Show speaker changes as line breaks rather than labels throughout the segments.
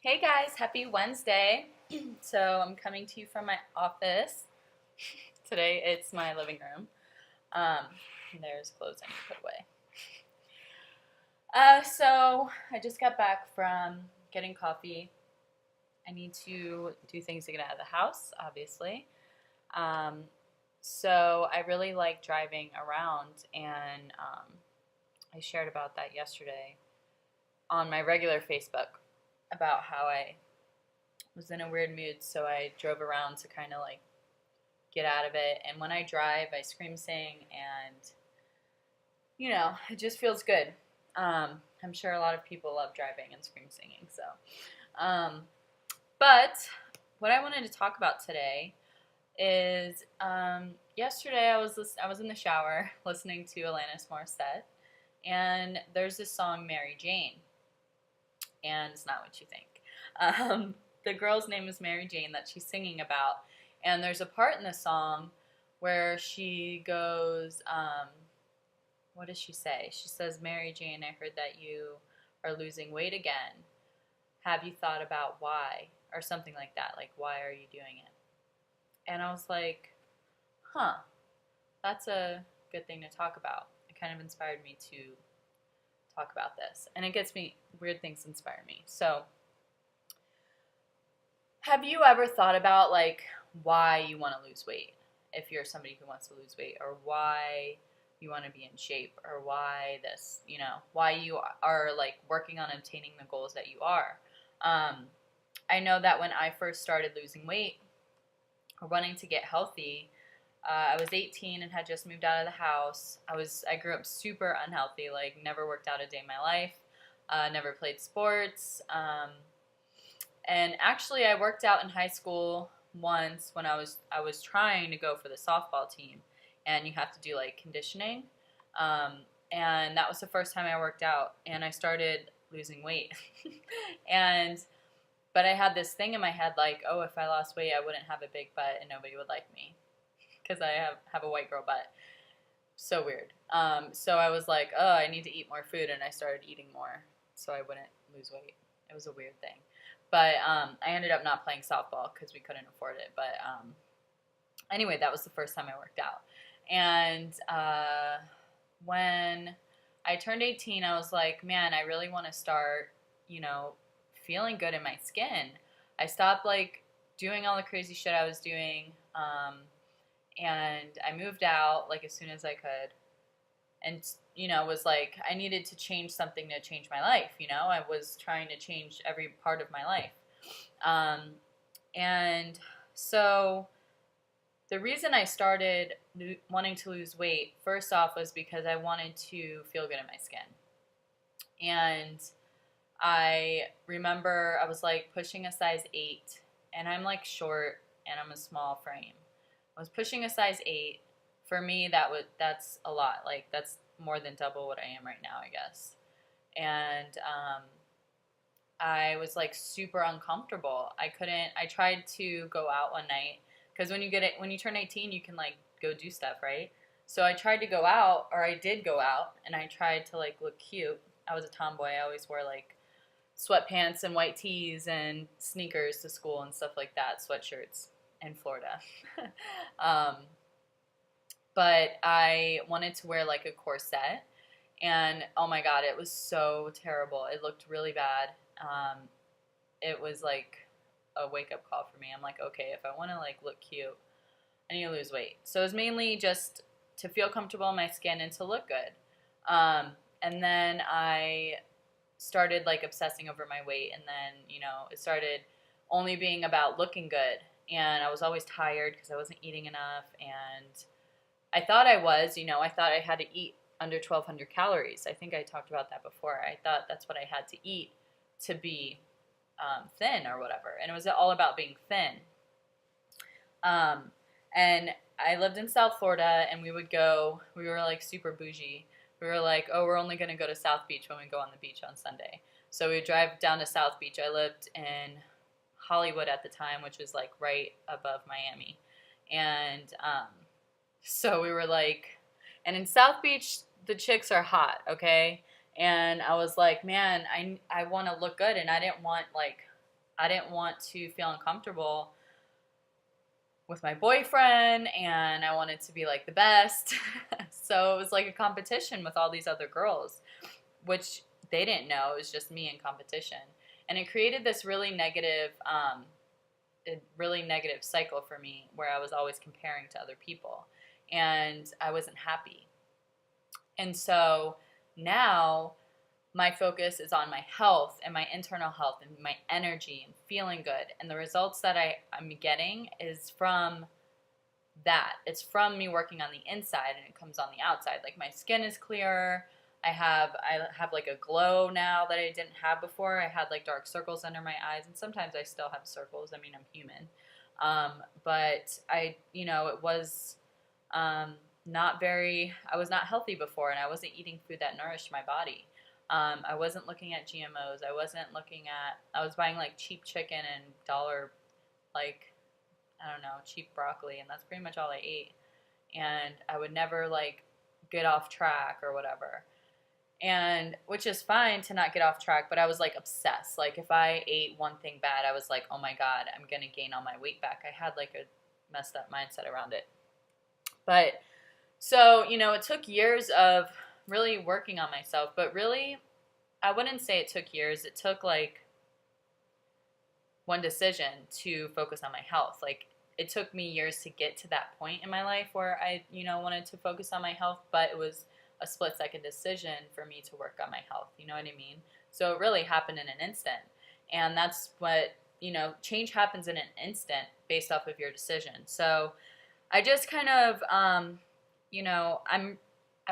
Hey guys, happy Wednesday. So I'm coming to you from my office. Today it's my living room. Um, there's clothes I need to put away. So I just got back from getting coffee. I need to do things to get out of the house, obviously. Um, so I really like driving around, and I shared about that yesterday on my regular Facebook about how I was in a weird mood, so I drove around to kind of like get out of it. And when I drive, I scream sing, and it just feels good. I'm sure a lot of people love driving and scream singing. Um, but what I wanted to talk about today is yesterday I was in the shower listening to Alanis Morissette, and there's this song Mary Jane, and it's not what you think. The girl's name is Mary Jane that she's singing about, and there's a part in the song where she goes, what does she say? She says, "Mary Jane, I heard that you are losing weight again. Have you thought about why?" Or something like that. Like, why are you doing it? And I was like, huh, that's a good thing to talk about. It kind of inspired me to talk about this. And it gets me, weird things inspire me. So, have you ever thought about like why you want to lose weight? If you're somebody who wants to lose weight, or why you want to be in shape, or why this, why you are like working on obtaining the goals that you are. Um, I know that when I first started losing weight or wanting to get healthy, I was 18 and had just moved out of the house. I grew up super unhealthy, like never worked out a day in my life, never played sports. And actually, I worked out in high school once when I was trying to go for the softball team, and you have to do like conditioning. Um, and that was the first time I worked out, and I started losing weight. and but I had this thing in my head like, oh, if I lost weight, I wouldn't have a big butt and nobody would like me because I have a white girl butt. So weird. So I was like, oh, I need to eat more food, and I started eating more so I wouldn't lose weight. It was a weird thing. But I ended up not playing softball because we couldn't afford it. But anyway, that was the first time I worked out. And when I turned 18, I was like, man, I really want to start, you know, feeling good in my skin. I stopped like doing all the crazy shit I was doing. And I moved out like as soon as I could, and was like I needed to change something to change my life. I was trying to change every part of my life. um, and so the reason I started wanting to lose weight first off was because I wanted to feel good in my skin. And I remember I was like pushing a size 8, and I'm like short and I'm a small frame. I was pushing a size 8. For me, that's a lot. Like that's more than double what I am right now, I guess. And I was like super uncomfortable. I couldn't. I tried to go out one night because when you turn 18, you can like go do stuff, right? So I tried to go out, or I did go out, and I tried to like look cute. I was a tomboy. I always wore like sweatpants and white tees and sneakers to school and stuff like that, sweatshirts in Florida. um, but I wanted to wear like a corset, and oh my god, it was so terrible. It looked really bad. It was like a wake up call for me. I'm like, okay, if I want to like look cute, I need to lose weight. So it was mainly just to feel comfortable in my skin and to look good. And then I started like obsessing over my weight, and then it started only being about looking good, and I was always tired because I wasn't eating enough, and I thought I was, I thought I had to eat under 1,200 calories. I think I talked about that before. I thought that's what I had to eat to be thin or whatever, and it was all about being thin. Um, and I lived in South Florida, and we were like super bougie. We were like, oh, we're only going to go to South Beach when we go on the beach on Sunday. So we would drive down to South Beach. I lived in Hollywood at the time, which was like right above Miami. And so we were like, and in South Beach, the chicks are hot, okay? And I was like, man, I want to look good, and I didn't want like I didn't want to feel uncomfortable with my boyfriend, and I wanted to be like the best. So it was like a competition with all these other girls, which they didn't know. It was just me in competition. And it created this really negative cycle for me where I was always comparing to other people, and I wasn't happy. And so now my focus is on my health and my internal health and my energy and feeling good. And the results that I'm getting is from that. It's from me working on the inside, and it comes on the outside. Like, my skin is clearer. I have like a glow now that I didn't have before. I had like dark circles under my eyes, and sometimes I still have circles. I mean, I'm human. But it was I was not healthy before, and I wasn't eating food that nourished my body. I wasn't looking at GMOs. I was buying like cheap chicken and like, I don't know, cheap broccoli, and that's pretty much all I ate. And I would never like get off track or whatever. And which is fine to not get off track, but I was like obsessed. Like, if I ate one thing bad, I was like, oh my God, I'm going to gain all my weight back. I had like a messed up mindset around it. But so, it took years of really working on myself, but really, I wouldn't say it took years. It took like one decision to focus on my health. Like, it took me years to get to that point in my life where I, wanted to focus on my health, but it was a split-second decision for me to work on my health. You know what I mean? So it really happened in an instant. And that's what, change happens in an instant based off of your decision. So I just kind of, I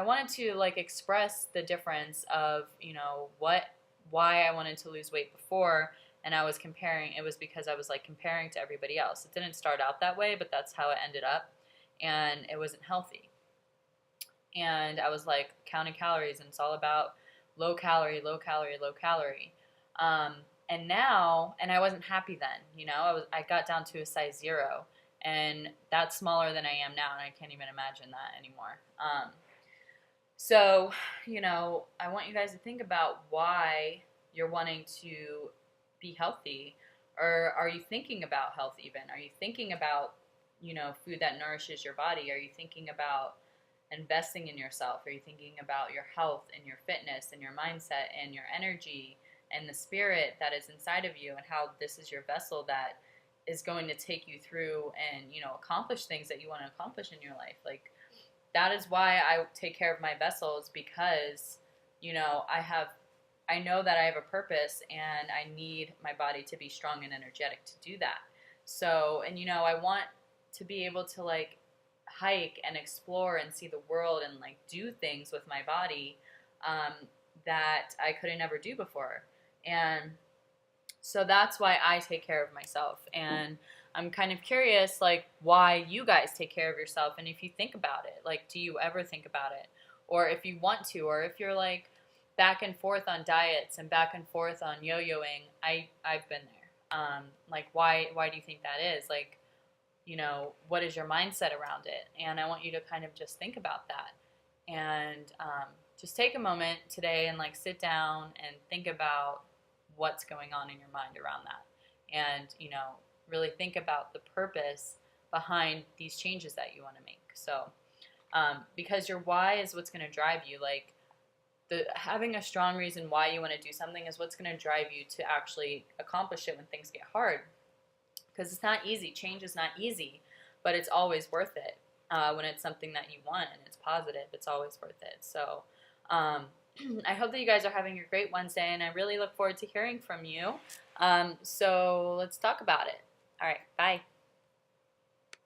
wanted to like express the difference of, why I wanted to lose weight before, and I was comparing. It was because I was like comparing to everybody else. It didn't start out that way, but that's how it ended up, and it wasn't healthy. And I was like counting calories, and it's all about low calorie, low calorie, low calorie. And I wasn't happy then. I got down to a size 0, and that's smaller than I am now, and I can't even imagine that anymore. So, I want you guys to think about why you're wanting to be healthy, or are you thinking about health even? Are you thinking about, food that nourishes your body? Are you thinking about investing in yourself? Are you thinking about your health and your fitness and your mindset and your energy and the spirit that is inside of you, and how this is your vessel that is going to take you through and, accomplish things that you want to accomplish in your life? Like, that is why I take care of my vessels, because, I know that I have a purpose, and I need my body to be strong and energetic to do that. So, and, I want to be able to like hike and explore and see the world and like do things with my body that I couldn't ever do before. And so that's why I take care of myself. And I'm kind of curious, like, why you guys take care of yourself, and if you think about it. Like, do you ever think about it? Or if you want to, or if you're like back and forth on diets and back and forth on yo-yoing. I've been there. Like, why do you think that is? Like, what is your mindset around it? And I want you to kind of just think about that. And just take a moment today and like sit down and think about what's going on in your mind around that. And, really think about the purpose behind these changes that you want to make. So, because your why is what's going to drive you. Like, having a strong reason why you want to do something is what's going to drive you to actually accomplish it when things get hard. Because it's not easy. Change is not easy, but it's always worth it. When it's something that you want and it's positive, it's always worth it. So, I hope that you guys are having a great Wednesday, and I really look forward to hearing from you. So let's talk about it. All right, bye.